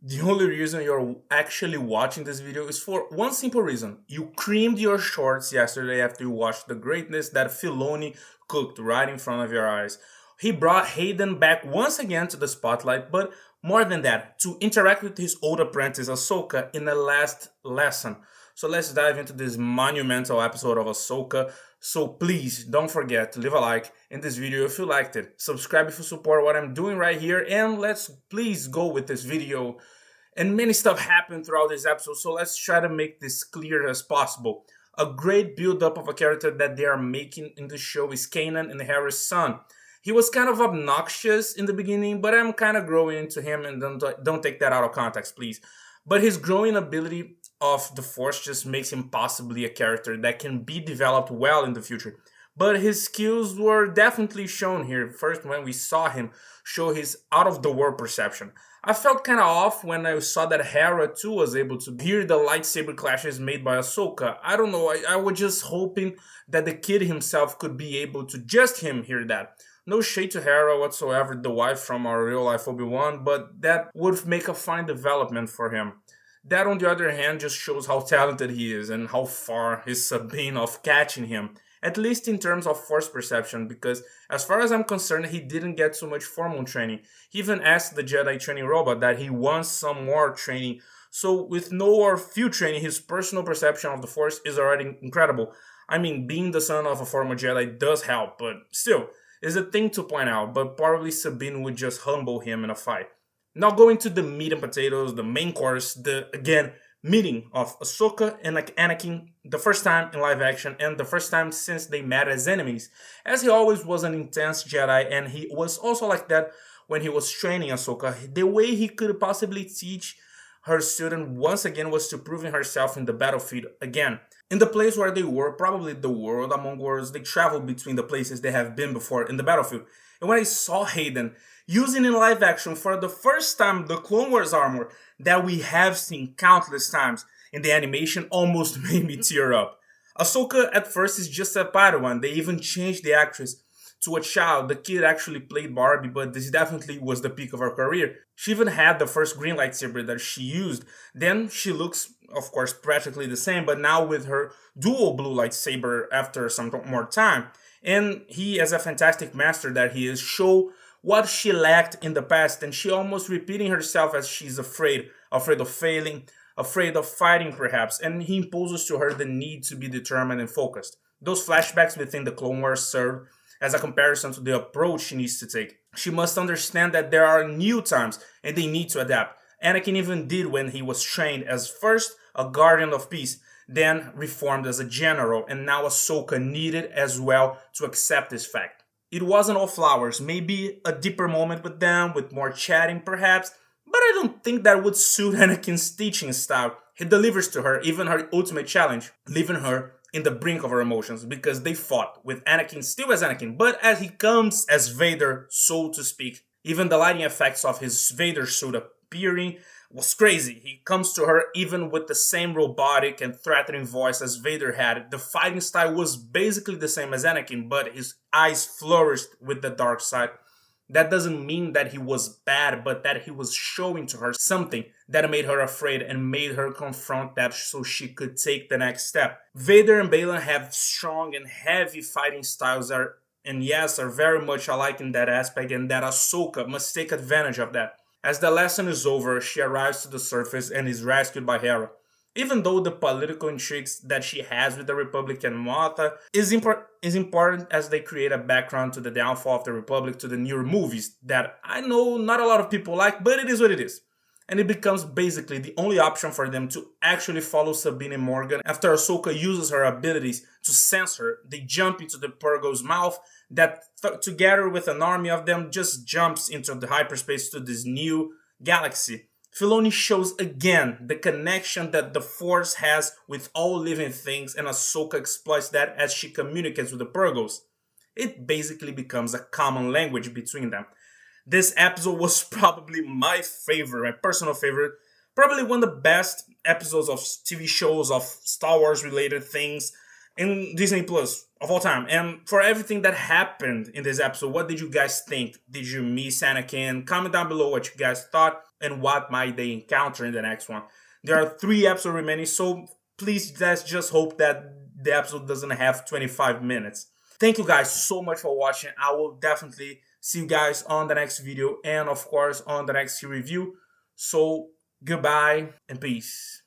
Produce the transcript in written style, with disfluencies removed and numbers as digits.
The only reason you're actually watching this video is for one simple reason. You creamed your shorts yesterday after you watched the greatness that Filoni cooked right in front of your eyes. He brought Hayden back once again to the spotlight, but more than that, to interact with his old apprentice Ahsoka in the last lesson. So let's dive into this monumental episode of Ahsoka. So please don't forget to leave a like in this video if you liked it. Subscribe if you support what I'm doing right here, and let's please go with this video. And many stuff happened throughout this episode, so let's try to make this clear as possible. A great build-up of a character that they are making in the show is Kanan and Hera's son. He was kind of obnoxious in the beginning, but I'm kind of growing into him, and don't take that out of context, please. But his growing ability of the Force just makes him possibly a character that can be developed well in the future. But his skills were definitely shown here first when we saw him show his out of the world perception. I felt kind of off when I saw that Hera too was able to hear the lightsaber clashes made by Ahsoka. I don't know, I was just hoping that the kid himself could be able to just him hear that. No shade to Hera whatsoever, the wife from our real life Obi-Wan, but that would make a fine development for him. That, on the other hand, just shows how talented he is and how far he's been of catching him, at least in terms of force perception, because as far as I'm concerned, he didn't get so much formal training. He even asked the Jedi training robot that he wants some more training. So with no or few training, his personal perception of the force is already incredible. I mean, being the son of a former Jedi does help, but still, is a thing to point out, but probably Sabine would just humble him in a fight. Now going to the meat and potatoes, the main course, the, again, meeting of Ahsoka and Anakin, the first time in live action and the first time since they met as enemies, as he always was an intense Jedi, and he was also like that when he was training Ahsoka. The way he could possibly teach her student once again was to proving herself in the battlefield again. In the place where they were, probably the world among worlds, they traveled between the places they have been before in the battlefield. And when I saw Hayden using in live action for the first time the Clone Wars armor that we have seen countless times in the animation, almost made me tear up. Ahsoka at first is just a Padawan. They even changed the actress to a child. The kid actually played Barbie, but this definitely was the peak of her career. She even had the first green lightsaber that she used. Then she looks, of course, practically the same, but now with her dual blue lightsaber after some more time. And he, as a fantastic master that he is, show what she lacked in the past, and she almost repeating herself as she's afraid of failing, afraid of fighting perhaps, and he imposes to her the need to be determined and focused. Those flashbacks within the Clone Wars serve as a comparison to the approach she needs to take. She must understand that there are new times and they need to adapt. Anakin even did when he was trained as first a guardian of peace, then reformed as a general, and now Ahsoka needed as well to accept this fact. It wasn't all flowers, maybe a deeper moment with them, with more chatting perhaps, but I don't think that would suit Anakin's teaching style. He delivers to her even her ultimate challenge, leaving her in the brink of her emotions, because they fought with Anakin still as Anakin, but as he comes as Vader, so to speak. Even the lighting effects of his Vader suit appearing was crazy. He comes to her even with the same robotic and threatening voice as Vader had. The fighting style was basically the same as Anakin, but his eyes flourished with the dark side. That doesn't mean that he was bad, but that he was showing to her something that made her afraid and made her confront that so she could take the next step. Vader and Balin have strong and heavy fighting styles are very much alike in that aspect, and that Ahsoka must take advantage of that. As the lesson is over, she arrives to the surface and is rescued by Hera. Even though the political intrigues that she has with the Republic and Martha is important as they create a background to the downfall of the Republic to the newer movies that I know not a lot of people like, but it is what it is. And it becomes basically the only option for them to actually follow Sabine and Morgan. After Ahsoka uses her abilities to sense her, they jump into the Purgo's mouth that together with an army of them just jumps into the hyperspace to this new galaxy. Filoni shows again the connection that the Force has with all living things, and Ahsoka exploits that as she communicates with the Purgos. It basically becomes a common language between them. This episode was probably my favorite, my personal favorite. Probably one of the best episodes of TV shows of Star Wars related things. in Disney Plus of all time. And for everything that happened in this episode, what did you guys think? Did you miss Anakin? Comment down below what you guys thought and what might they encounter in the next one. There are 3 episodes remaining, so please let's just hope that the episode doesn't have 25 minutes. Thank you guys so much for watching. I will definitely see you guys on the next video and of course on the next review. So goodbye and peace.